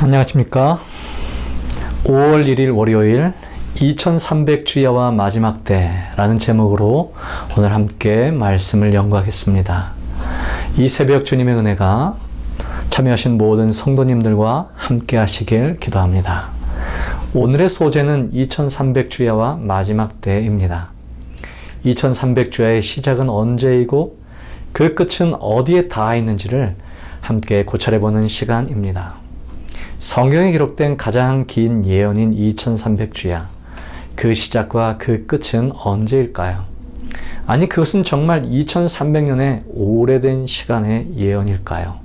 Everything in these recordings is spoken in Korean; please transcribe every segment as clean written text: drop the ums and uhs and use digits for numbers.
안녕하십니까. 5월 1일 월요일 2300주야와 마지막 때라는 제목으로 오늘 함께 말씀을 연구하겠습니다. 이 새벽 주님의 은혜가 참여하신 모든 성도님들과 함께 하시길 기도합니다. 오늘의 소재는 2300주야와 마지막 때입니다. 2300주야의 시작은 언제이고 그 끝은 어디에 닿아 있는지를 함께 고찰해보는 시간입니다. 성경에 기록된 가장 긴 예언인 2300주야, 그 시작과 그 끝은 언제일까요? 아니, 그것은 정말 2300년의 오래된 시간의 예언일까요?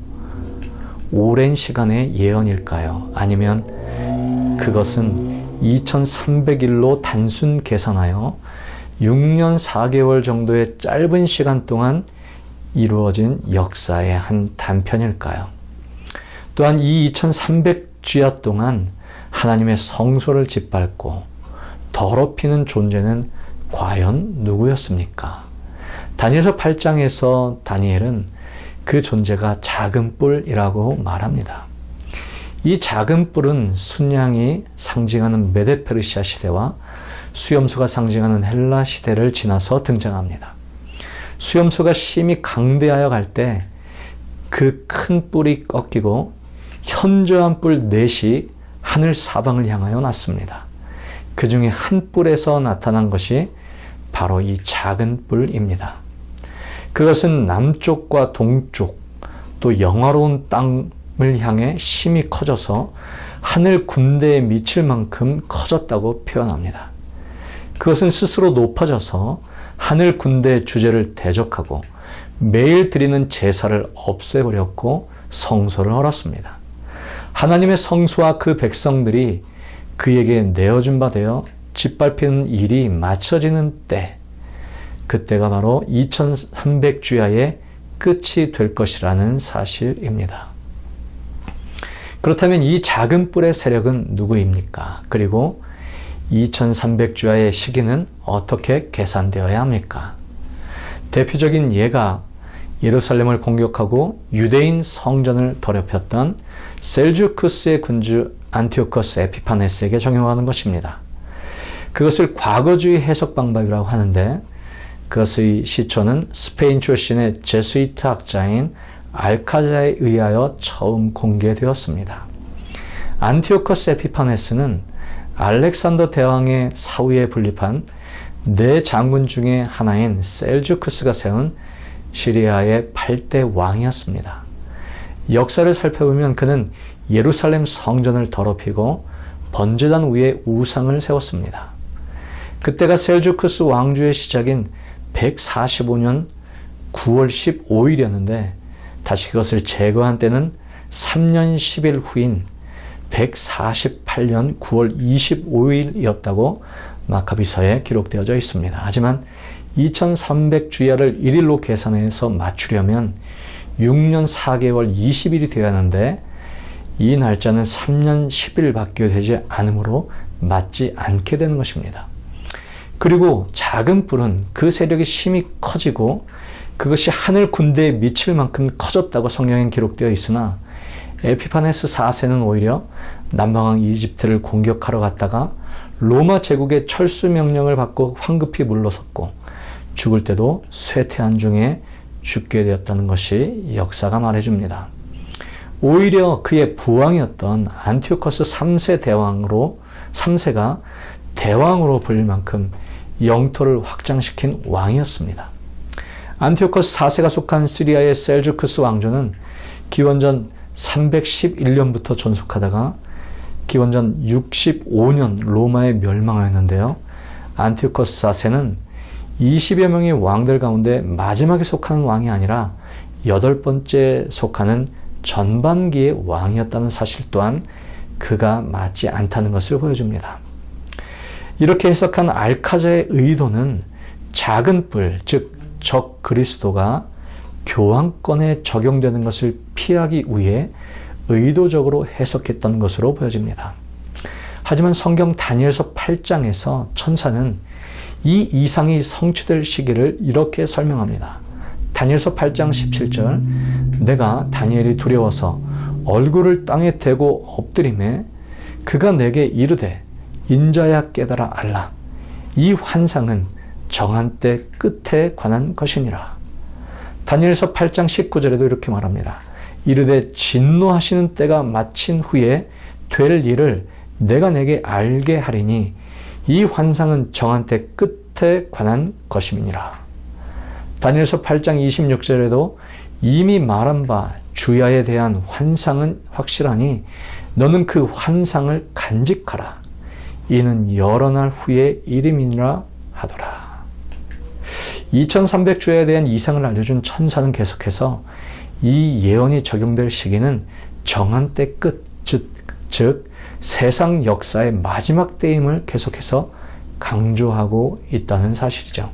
오랜 시간의 예언일까요? 아니면 그것은 2300일로 단순 계산하여 6년 4개월 정도의 짧은 시간 동안 이루어진 역사의 한 단편일까요? 또한 이 2300주야 동안 하나님의 성소를 짓밟고 더럽히는 존재는 과연 누구였습니까? 다니엘서 8장에서 다니엘은 그 존재가 작은 뿔이라고 말합니다. 이 작은 뿔은 순양이 상징하는 메데페르시아 시대와 수염소가 상징하는 헬라 시대를 지나서 등장합니다. 수염소가 심히 강대하여 갈 때 그 큰 뿔이 꺾이고 현저한 뿔 넷이 하늘 사방을 향하여 났습니다. 그 중에 한 뿔에서 나타난 것이 바로 이 작은 뿔입니다. 그것은 남쪽과 동쪽 또 영화로운 땅을 향해 심히 커져서 하늘 군대에 미칠 만큼 커졌다고 표현합니다. 그것은 스스로 높아져서 하늘 군대의 주제를 대적하고 매일 드리는 제사를 없애버렸고 성소를 헐었습니다. 하나님의 성소와 그 백성들이 그에게 내어준 바 되어 짓밟히는 일이 맞춰지는 때, 그때가 바로 2300주야의 끝이 될 것이라는 사실입니다. 그렇다면 이 작은 뿔의 세력은 누구입니까? 그리고 2300주야의 시기는 어떻게 계산되어야 합니까? 대표적인 예가 예루살렘을 공격하고 유대인 성전을 더럽혔던 셀주크스의 군주 안티오커스 에피파네스에게 적용하는 것입니다. 그것을 과거주의 해석 방법이라고 하는데, 그것의 시초는 스페인 출신의 제수이트 학자인 알카자에 의하여 처음 공개되었습니다. 안티오커스 에피파네스는 알렉산더 대왕의 사후에 분립한 네 장군 중에 하나인 셀주크스가 세운 시리아의 8대 왕이었습니다. 역사를 살펴보면 그는 예루살렘 성전을 더럽히고 번제단 위에 우상을 세웠습니다. 그때가 셀주크스 왕조의 시작인 145년 9월 15일이었는데 다시 그것을 제거한 때는 3년 10일 후인 148년 9월 25일이었다고 마카비서에 기록되어져 있습니다. 하지만 2300주야를 1일로 계산해서 맞추려면 6년 4개월 20일이 되어야 하는데 이 날짜는 3년 10일밖에 되지 않으므로 맞지 않게 되는 것입니다. 그리고 작은 뿔은 그 세력이 심히 커지고 그것이 하늘 군대에 미칠 만큼 커졌다고 성경에 기록되어 있으나 에피파네스 4세는 오히려 남방왕 이집트를 공격하러 갔다가 로마 제국의 철수 명령을 받고 황급히 물러섰고 죽을 때도 쇠퇴한 중에 죽게 되었다는 것이 역사가 말해줍니다. 오히려 그의 부왕이었던 안티오커스 3세가 대왕으로 불릴 만큼 영토를 확장시킨 왕이었습니다. 안티오커스 4세가 속한 시리아의 셀주크스 왕조는 기원전 311년부터 존속하다가 기원전 65년 로마에 멸망하였는데요. 안티오커스 4세는 20여 명의 왕들 가운데 마지막에 속하는 왕이 아니라 8번째 속하는 전반기의 왕이었다는 사실 또한 그가 맞지 않다는 것을 보여줍니다. 이렇게 해석한 알카자의 의도는 작은 뿔, 즉 적 그리스도가 교황권에 적용되는 것을 피하기 위해 의도적으로 해석했던 것으로 보여집니다. 하지만 성경 다니엘서 8장에서 천사는 이 이상이 성취될 시기를 이렇게 설명합니다. 다니엘서 8장 17절, 내가 다니엘이 두려워서 얼굴을 땅에 대고 엎드림에 그가 내게 이르되 인자야 깨달아 알라. 이 환상은 정한 때 끝에 관한 것이니라. 다니엘서 8장 19절에도 이렇게 말합니다. 이르되 진노하시는 때가 마친 후에 될 일을 내가 내게 알게 하리니 이 환상은 정한 때 끝에 관한 것임이니라. 다니엘서 8장 26절에도 이미 말한 바 주야에 대한 환상은 확실하니 너는 그 환상을 간직하라. 이는 여러 날 후의 일임이니라 하더라. 2300주야에 대한 이상을 알려준 천사는 계속해서 이 예언이 적용될 시기는 정한 때 끝, 즉 세상 역사의 마지막 때임을 계속해서 강조하고 있다는 사실이죠.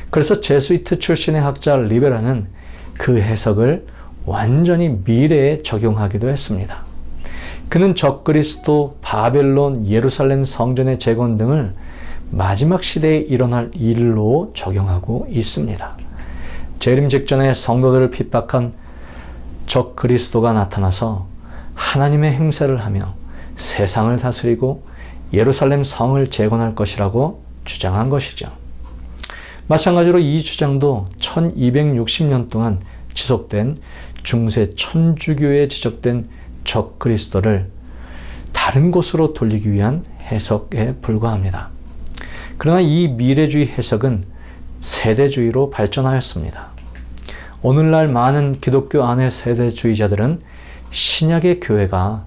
그래서 제수이트 출신의 학자 리베라는 그 해석을 완전히 미래에 적용하기도 했습니다. 그는 적그리스도, 바벨론, 예루살렘 성전의 재건 등을 마지막 시대에 일어날 일로 적용하고 있습니다. 재림 직전에 성도들을 핍박한 적그리스도가 나타나서 하나님의 행세를 하며 세상을 다스리고 예루살렘 성을 재건할 것이라고 주장한 것이죠. 마찬가지로 이 주장도 1260년 동안 지속된 중세 천주교에 지적된 적그리스도를 다른 곳으로 돌리기 위한 해석에 불과합니다. 그러나 이 미래주의 해석은 세대주의로 발전하였습니다. 오늘날 많은 기독교 안의 세대주의자들은 신약의 교회가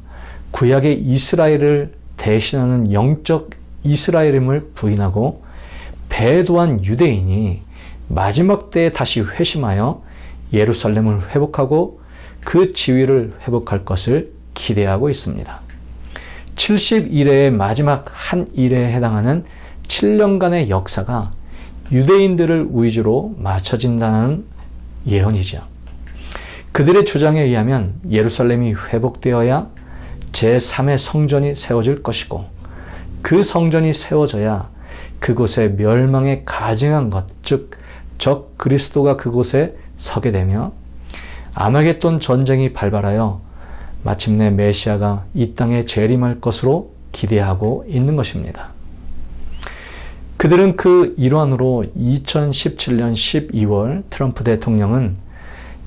구약의 이스라엘을 대신하는 영적 이스라엘임을 부인하고 배도한 유대인이 마지막 때에 다시 회심하여 예루살렘을 회복하고 그 지위를 회복할 것을 기대하고 있습니다. 70일의 마지막 한 일에 해당하는 7년간의 역사가 유대인들을 위주로 맞춰진다는 예언이죠. 그들의 주장에 의하면 예루살렘이 회복되어야 제3의 성전이 세워질 것이고 그 성전이 세워져야 그곳에 멸망에 가증한 것, 즉 적 그리스도가 그곳에 서게 되며 아마겟돈 전쟁이 발발하여 마침내 메시아가 이 땅에 재림할 것으로 기대하고 있는 것입니다. 그들은 그 일환으로 2017년 12월 트럼프 대통령은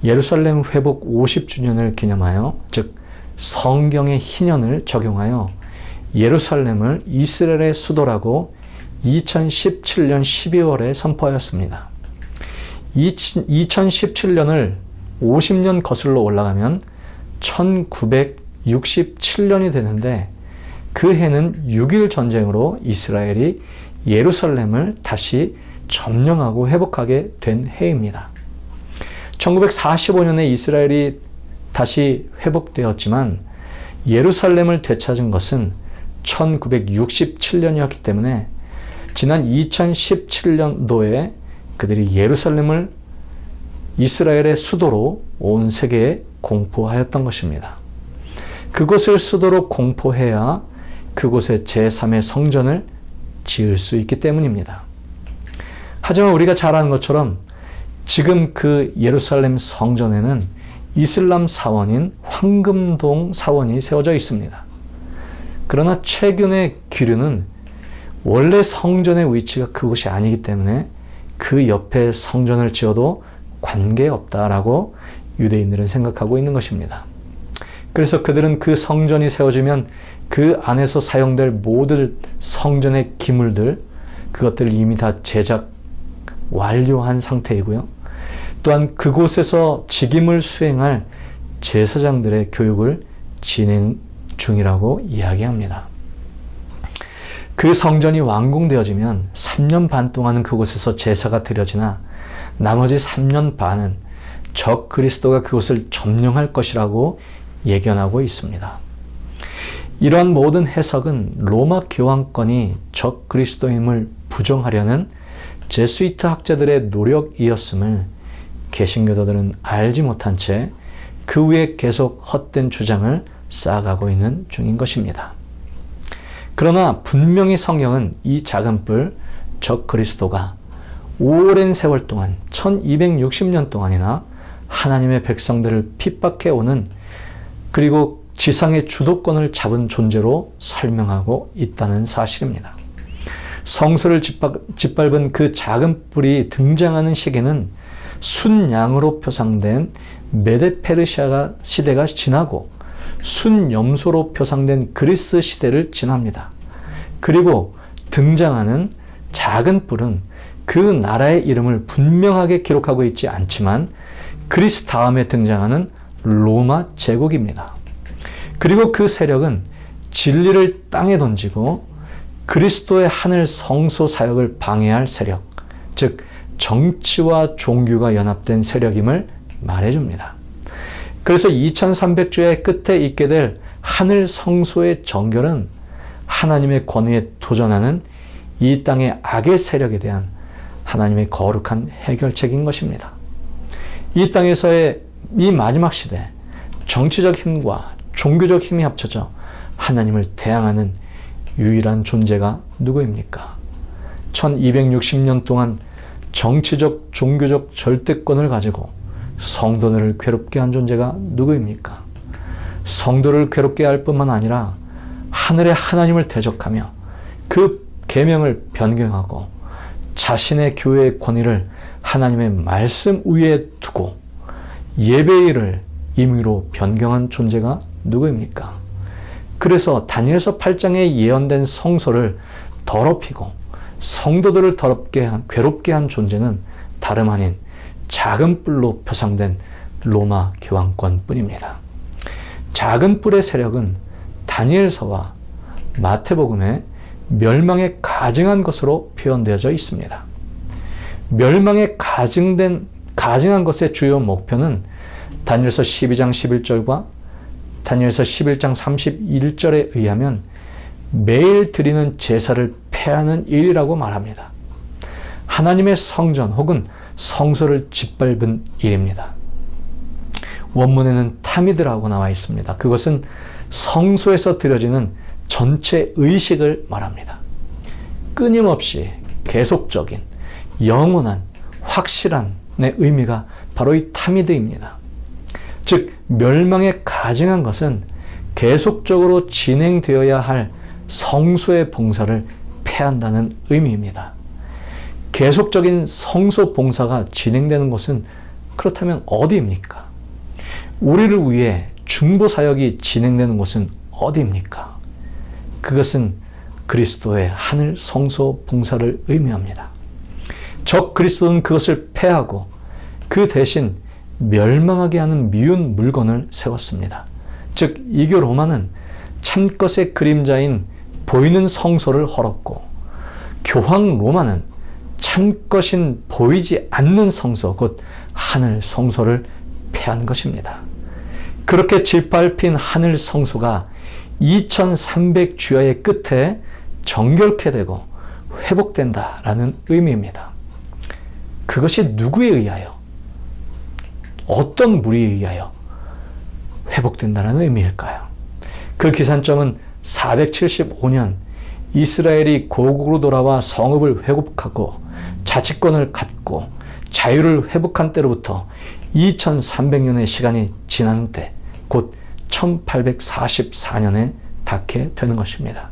예루살렘 회복 50주년을 기념하여, 즉 성경의 희년을 적용하여 예루살렘을 이스라엘의 수도라고 2017년 12월에 선포하였습니다. 2017년을 50년 거슬러 올라가면 1967년이 되는데 그 해는 6.1 전쟁으로 이스라엘이 예루살렘을 다시 점령하고 회복하게 된 해입니다. 1945년에 이스라엘이 다시 회복되었지만 예루살렘을 되찾은 것은 1967년이었기 때문에 지난 2017년도에 그들이 예루살렘을 이스라엘의 수도로 온 세계에 공포하였던 것입니다. 그곳을 수도로 공포해야 그곳에 제3의 성전을 지을 수 있기 때문입니다. 하지만 우리가 잘 아는 것처럼 지금 그 예루살렘 성전에는 이슬람 사원인 황금동 사원이 세워져 있습니다. 그러나 최근의 기류는 원래 성전의 위치가 그곳이 아니기 때문에 그 옆에 성전을 지어도 관계없다라고 유대인들은 생각하고 있는 것입니다. 그래서 그들은 그 성전이 세워지면 그 안에서 사용될 모든 성전의 기물들, 그것들을 이미 다 제작 완료한 상태이고요. 또한 그곳에서 직임을 수행할 제사장들의 교육을 진행 중이라고 이야기합니다. 그 성전이 완공되어지면 3년 반 동안은 그곳에서 제사가 드려지나 나머지 3년 반은 적 그리스도가 그곳을 점령할 것이라고 예견하고 있습니다. 이러한 모든 해석은 로마 교황권이 적 그리스도임을 부정하려는 제수이트 학자들의 노력이었음을 개신교도들은 알지 못한 채 그 위에 계속 헛된 주장을 쌓아가고 있는 중인 것입니다. 그러나 분명히 성경은 이 작은 뿔 적 그리스도가 오랜 세월 동안 1260년 동안이나 하나님의 백성들을 핍박해오는 그리고 지상의 주도권을 잡은 존재로 설명하고 있다는 사실입니다. 성소를 짓밟은 그 작은 뿔이 등장하는 시기는 순양으로 표상된 메데페르시아 시대가 지나고 순염소로 표상된 그리스 시대를 지납니다. 그리고 등장하는 작은 뿔은 그 나라의 이름을 분명하게 기록하고 있지 않지만 그리스 다음에 등장하는 로마 제국입니다. 그리고 그 세력은 진리를 땅에 던지고 그리스도의 하늘 성소 사역을 방해할 세력, 즉 정치와 종교가 연합된 세력임을 말해줍니다. 그래서 2300주의 끝에 있게 될 하늘 성소의 정결은 하나님의 권위에 도전하는 이 땅의 악의 세력에 대한 하나님의 거룩한 해결책인 것입니다. 이 땅에서의 이 마지막 시대, 정치적 힘과 종교적 힘이 합쳐져 하나님을 대항하는 유일한 존재가 누구입니까? 1260년 동안 정치적, 종교적 절대권을 가지고 성도들을 괴롭게 한 존재가 누구입니까? 성도를 괴롭게 할 뿐만 아니라 하늘의 하나님을 대적하며 그 계명을 변경하고 자신의 교회의 권위를 하나님의 말씀 위에 두고 예배일을 임의로 변경한 존재가 누구입니까? 그래서 다니엘서 8장에 예언된 성소를 더럽히고 성도들을 괴롭게 한 존재는 다름 아닌 작은 뿔로 표상된 로마 교황권 뿐입니다. 작은 뿔의 세력은 다니엘서와 마태복음에 멸망에 가증한 것으로 표현되어져 있습니다. 멸망에 가증한 것의 주요 목표는 다니엘서 12장 11절과 다니엘서 11장 31절에 의하면 매일 드리는 제사를 폐하는 일이라고 말합니다. 하나님의 성전 혹은 성소를 짓밟은 일입니다. 원문에는 타미드라고 나와 있습니다. 그것은 성소에서 드려지는 전체 의식을 말합니다. 끊임없이 계속적인, 영원한, 확실한의 의미가 바로 이 타미드입니다. 즉, 멸망에 가증한 것은 계속적으로 진행되어야 할 성소의 봉사를 폐한다는 의미입니다. 계속적인 성소 봉사가 진행되는 곳은 그렇다면 어디입니까? 우리를 위해 중보 사역이 진행되는 곳은 어디입니까? 그것은 그리스도의 하늘 성소 봉사를 의미합니다. 적 그리스도는 그것을 폐하고 그 대신 멸망하게 하는 미운 물건을 세웠습니다. 즉 이교 로마는 참것의 그림자인 보이는 성소를 헐었고 교황 로마는 참것인 보이지 않는 성소, 곧 하늘 성소를 폐한 것입니다. 그렇게 짓밟힌 하늘 성소가 2300주야의 끝에 정결케 되고 회복된다라는 의미입니다. 그것이 누구에 의하여, 어떤 무리에 의하여 회복된다는 의미일까요? 그 기산점은 475년 이스라엘이 고국으로 돌아와 성읍을 회복하고 자치권을 갖고 자유를 회복한 때로부터 2300년의 시간이 지난 때, 곧 1844년에 닿게 되는 것입니다.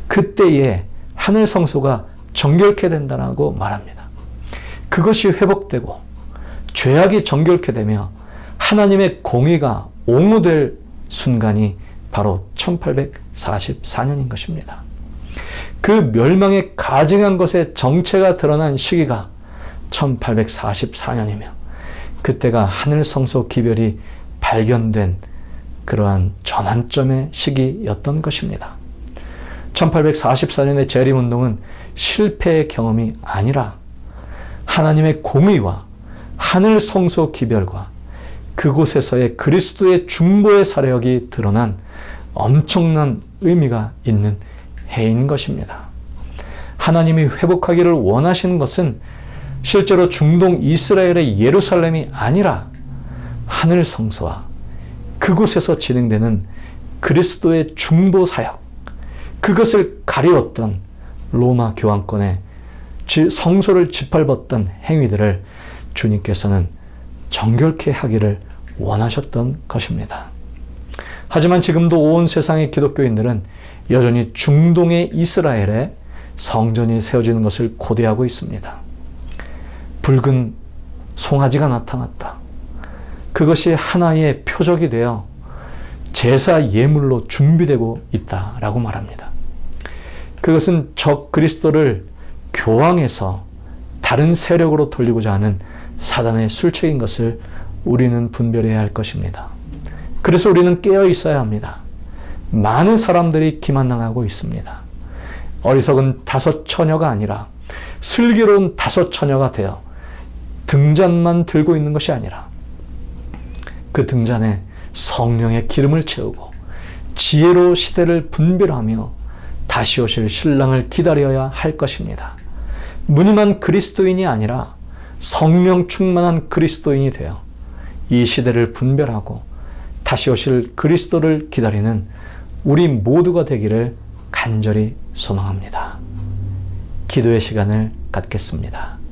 그때에 하늘 성소가 정결케 된다고 말합니다. 그것이 회복되고 죄악이 정결케 되며 하나님의 공의가 옹호될 순간이 바로 1844년인 것입니다. 그 멸망에 가증한 것의 정체가 드러난 시기가 1844년이며 그때가 하늘 성소 기별이 발견된 그러한 전환점의 시기였던 것입니다. 1844년의 재림운동은 실패의 경험이 아니라 하나님의 공의와 하늘 성소 기별과 그곳에서의 그리스도의 중보의 사력이 드러난 엄청난 의미가 있는 해인 것입니다. 하나님이 회복하기를 원하시는 것은 실제로 중동 이스라엘의 예루살렘이 아니라 하늘 성소와 그곳에서 진행되는 그리스도의 중보 사역, 그것을 가리웠던 로마 교황권의 성소를 짓밟았던 행위들을 주님께서는 정결케 하기를 원하셨던 것입니다. 하지만 지금도 온 세상의 기독교인들은 여전히 중동의 이스라엘에 성전이 세워지는 것을 고대하고 있습니다. 붉은 송아지가 나타났다. 그것이 하나의 표적이 되어 제사 예물로 준비되고 있다라고 말합니다. 그것은 적 그리스도를 교황해서 다른 세력으로 돌리고자 하는 사단의 술책인 것을 우리는 분별해야 할 것입니다. 그래서 우리는 깨어 있어야 합니다. 많은 사람들이 기만당하고 있습니다. 어리석은 다섯 처녀가 아니라 슬기로운 다섯 처녀가 되어 등잔만 들고 있는 것이 아니라 그 등잔에 성령의 기름을 채우고 지혜로 시대를 분별하며 다시 오실 신랑을 기다려야 할 것입니다. 무늬만 그리스도인이 아니라 성령 충만한 그리스도인이 되어 이 시대를 분별하고 다시 오실 그리스도를 기다리는 우리 모두가 되기를 간절히 소망합니다. 기도의 시간을 갖겠습니다.